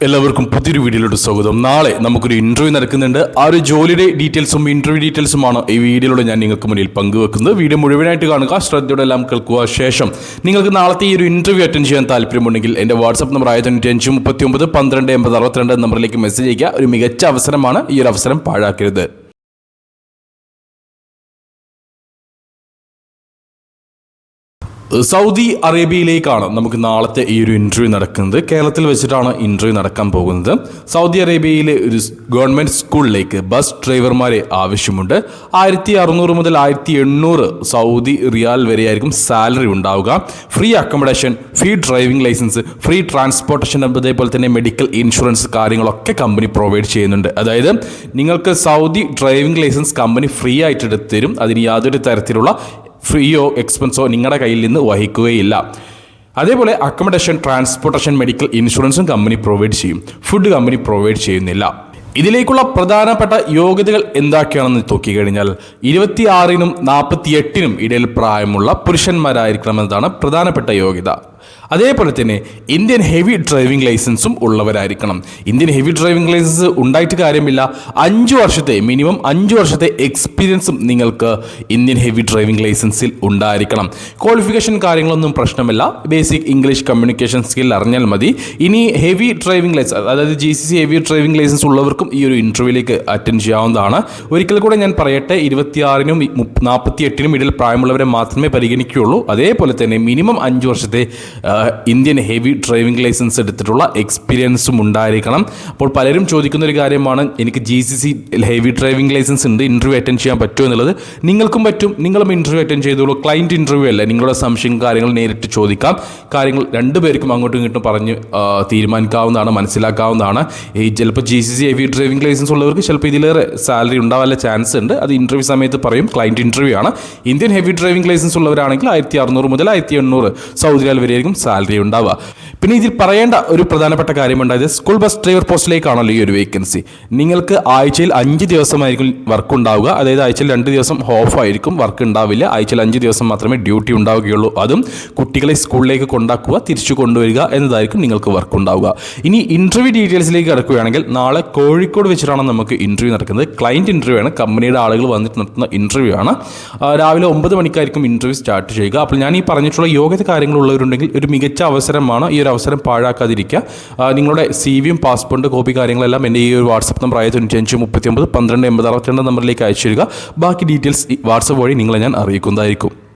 എല്ലാവർക്കും പുതിയൊരു വീഡിയോയിലോട്ട് സ്വാഗതം. നാളെ നമുക്കൊരു ഇൻ്റർവ്യൂ നടക്കുന്നുണ്ട്. ആ ഒരു ജോലിയുടെ ഡീറ്റെയിൽസും ഇൻ്റർവ്യൂ ഡീറ്റെയിൽസുമാണ് ഈ വീഡിയോയിലൂടെ ഞാൻ നിങ്ങൾക്ക് മുന്നിൽ പങ്കുവെക്കുന്നത്. വീഡിയോ മുഴുവനായിട്ട് കാണുക, ശ്രദ്ധയോടെ എല്ലാം കേൾക്കുക. ശേഷം നിങ്ങൾക്ക് നാളത്തെ ഈ ഒരു ഇൻ്റർവ്യൂ അറ്റൻഡ് ചെയ്യാൻ താല്പര്യമുണ്ടെങ്കിൽ എൻ്റെ വാട്സ്ആപ്പ് നമ്പർ 9539128062 നമ്പറിലേക്ക് മെസ്സേജ് ചെയ്യുക. ഒരു മികച്ച അവസരമാണ്, ഈ ഒരു അവസരം പാഴാക്കരുത്. സൗദി അറേബ്യയിലേക്കാണ് നമുക്ക് നാളത്തെ ഈ ഒരു ഇൻ്റർവ്യൂ നടക്കുന്നത്. കേരളത്തിൽ വെച്ചിട്ടാണ് ഇൻ്റർവ്യൂ നടക്കാൻ പോകുന്നത്. സൗദി അറേബ്യയിലെ ഒരു ഗവൺമെൻറ് സ്കൂളിലേക്ക് ബസ് ഡ്രൈവർമാരെ ആവശ്യമുണ്ട്. 1600 മുതൽ 1800 സൗദി റിയാൽ വരെയായിരിക്കും സാലറി ഉണ്ടാവുക. Free accommodation, free driving licence, free transportation, അതേപോലെ തന്നെ മെഡിക്കൽ ഇൻഷുറൻസ് കാര്യങ്ങളൊക്കെ കമ്പനി പ്രൊവൈഡ് ചെയ്യുന്നുണ്ട്. അതായത് നിങ്ങൾക്ക് Saudi driving licence company free ആയിട്ട് എടുത്തു തരും. അതിന് യാതൊരു തരത്തിലുള്ള ഫ്രീയോ എക്സ്പെൻസോ നിങ്ങളുടെ കയ്യിൽ നിന്ന് വഹിക്കുകയില്ല. അതേപോലെ അക്കോമഡേഷൻ, ട്രാൻസ്പോർട്ടേഷൻ, മെഡിക്കൽ ഇൻഷുറൻസും കമ്പനി പ്രൊവൈഡ് ചെയ്യും. ഫുഡ് കമ്പനി പ്രൊവൈഡ് ചെയ്യുന്നില്ല. ഇതിലേക്കുള്ള പ്രധാനപ്പെട്ട യോഗ്യതകൾ എന്തൊക്കെയാണെന്ന് നോക്കിക്കഴിഞ്ഞാൽ 26-നും 48-നും ഇടയിൽ പ്രായമുള്ള പുരുഷന്മാരായിരിക്കണമെന്നതാണ് പ്രധാനപ്പെട്ട യോഗ്യത. അതേപോലെ തന്നെ ഇന്ത്യൻ ഹെവി ഡ്രൈവിംഗ് ലൈസൻസും ഉള്ളവരായിരിക്കണം. ഇന്ത്യൻ ഹെവി ഡ്രൈവിംഗ് ലൈസൻസ് ഉണ്ടായിട്ട് കാര്യമില്ല. 5 വർഷത്തെ മിനിമം 5 വർഷത്തെ എക്സ്പീരിയൻസും നിങ്ങൾക്ക് ഇന്ത്യൻ ഹെവി ഡ്രൈവിംഗ് ലൈസൻസിൽ ഉണ്ടായിരിക്കണം. ക്വാളിഫിക്കേഷൻ കാര്യങ്ങളൊന്നും പ്രശ്നമില്ല. ബേസിക് ഇംഗ്ലീഷ് കമ്മ്യൂണിക്കേഷൻ സ്കിൽ അറിഞ്ഞാൽ മതി. ഇനി ഹെവി ഡ്രൈവിംഗ് ലൈസൻസ്, അതായത് GCC ഹെവി ഡ്രൈവിംഗ് ലൈസൻസ് ഉള്ളവർക്കും ഈ ഒരു ഇൻ്റർവ്യൂവിലേക്ക് അറ്റൻഡ് ചെയ്യാവുന്നതാണ്. ഒരിക്കൽ കൂടെ ഞാൻ പറയട്ടെ, 26-നും 48-നും ഇടയിൽ പ്രായമുള്ളവരെ മാത്രമേ പരിഗണിക്കുകയുള്ളൂ. അതേപോലെ തന്നെ മിനിമം 5 വർഷത്തെ ഇന്ത്യൻ ഹെവി ഡ്രൈവിംഗ് ലൈസൻസ് എടുത്തിട്ടുള്ള എക്സ്പീരിയൻസും ഉണ്ടായിരിക്കണം. അപ്പോൾ പലരും ചോദിക്കുന്ന ഒരു കാര്യമാണ്, എനിക്ക് GCC ഹെവി ഡ്രൈവിംഗ് ലൈസൻസ് ഉണ്ട്, ഇൻ്റർവ്യൂ അറ്റൻഡ് ചെയ്യാൻ പറ്റുമോ എന്നുള്ളത്. നിങ്ങൾക്കും പറ്റും, നിങ്ങളും ഇൻ്റർവ്യൂ അറ്റൻഡ് ചെയ്തോളൂ. ക്ലയൻറ്റ് ഇൻ്റർവ്യൂ അല്ല, നിങ്ങളുടെ സംശയം കാര്യങ്ങൾ നേരിട്ട് ചോദിക്കാം. കാര്യങ്ങൾ രണ്ടുപേർക്കും അങ്ങോട്ടും ഇങ്ങോട്ടും പറഞ്ഞ് തീരുമാനിക്കാവുന്നതാണ്, മനസ്സിലാക്കാവുന്നതാണ്. ഈ ചിലപ്പോൾ GCC ഹെവി ഡ്രൈവിംഗ് ലൈസൻസ് ഉള്ളവർക്ക് ചിലപ്പോൾ ഇതിലേറെ സാലറി ഉണ്ടാവാനുള്ള ചാൻസ് ഉണ്ട്. അത് ഇൻ്റർവ്യൂ സമയത്ത് പറയും, ക്ലയൻറ്റ് ഇൻ്റർവ്യൂ ആണ്. ഇന്ത്യൻ ഹെവി ഡ്രൈവിംഗ് ലൈസൻസ് ഉള്ളവരാണെങ്കിൽ 1600 മുതൽ 1800 സൗദി റിയാൽ വരെയായിരിക്കും സാലറി ഉണ്ടാവുക. പിന്നെ ഇതിൽ പറയേണ്ട ഒരു പ്രധാനപ്പെട്ട കാര്യമുണ്ടായത്, സ്കൂൾ ബസ് ഡ്രൈവർ പോസ്റ്റിലേക്കാണല്ലോ ഈ ഒരു വേക്കൻസി. നിങ്ങൾക്ക് ആഴ്ചയിൽ 5 ദിവസമായിരിക്കും വർക്ക് ഉണ്ടാവുക. അതായത് ആഴ്ചയിൽ 2 ദിവസം ഓഫ് ആയിരിക്കും, വർക്ക് ഉണ്ടാവില്ല. ആഴ്ചയിൽ 5 ദിവസം മാത്രമേ ഡ്യൂട്ടി ഉണ്ടാവുകയുള്ളൂ. അതും കുട്ടികളെ സ്കൂളിലേക്ക് കൊണ്ടാക്കുക, തിരിച്ചു കൊണ്ടുവരിക എന്നതായിരിക്കും നിങ്ങൾക്ക് വർക്ക് ഉണ്ടാവുക. ഇനി ഇൻ്റർവ്യൂ ഡീറ്റെയിൽസിലേക്ക് കിടക്കുകയാണെങ്കിൽ, നാളെ കോഴിക്കോട് വെച്ചിട്ടാണ് നമുക്ക് ഇൻ്റർവ്യൂ നടക്കുന്നത്. ക്ലയൻറ്റ് ഇൻ്റർവ്യൂ ആണ്, കമ്പനിയുടെ ആളുകൾ വന്നിട്ട് നടത്തുന്ന ഇൻ്റർവ്യൂ ആണ്. രാവിലെ 9 മണിക്കായിരിക്കും ഇൻ്റർവ്യൂ സ്റ്റാർട്ട് ചെയ്യുക. അപ്പോൾ ഞാൻ ഈ പറഞ്ഞിട്ടുള്ള യോഗ്യത കാര്യങ്ങളുള്ളവരുണ്ടെങ്കിൽ ഒരു മികച്ച അവസരമാണ്. ഈ ഒരു അവസരം പാഴാക്കാതിരിക്കുക. നിങ്ങളുടെ CV-യും പാസ്പോർട്ട് കോപ്പി കാര്യങ്ങളെല്ലാം എൻ്റെ ഈ ഒരു വാട്സ്ആപ്പ് നമ്പർ 9539128062 നമ്പറിലേക്ക് അയച്ചു തരിക. ബാക്കി ഡീറ്റെയിൽസ് വാട്സ്ആപ്പ് വഴി നിങ്ങളെ ഞാൻ അറിയിക്കുന്നതായിരിക്കും.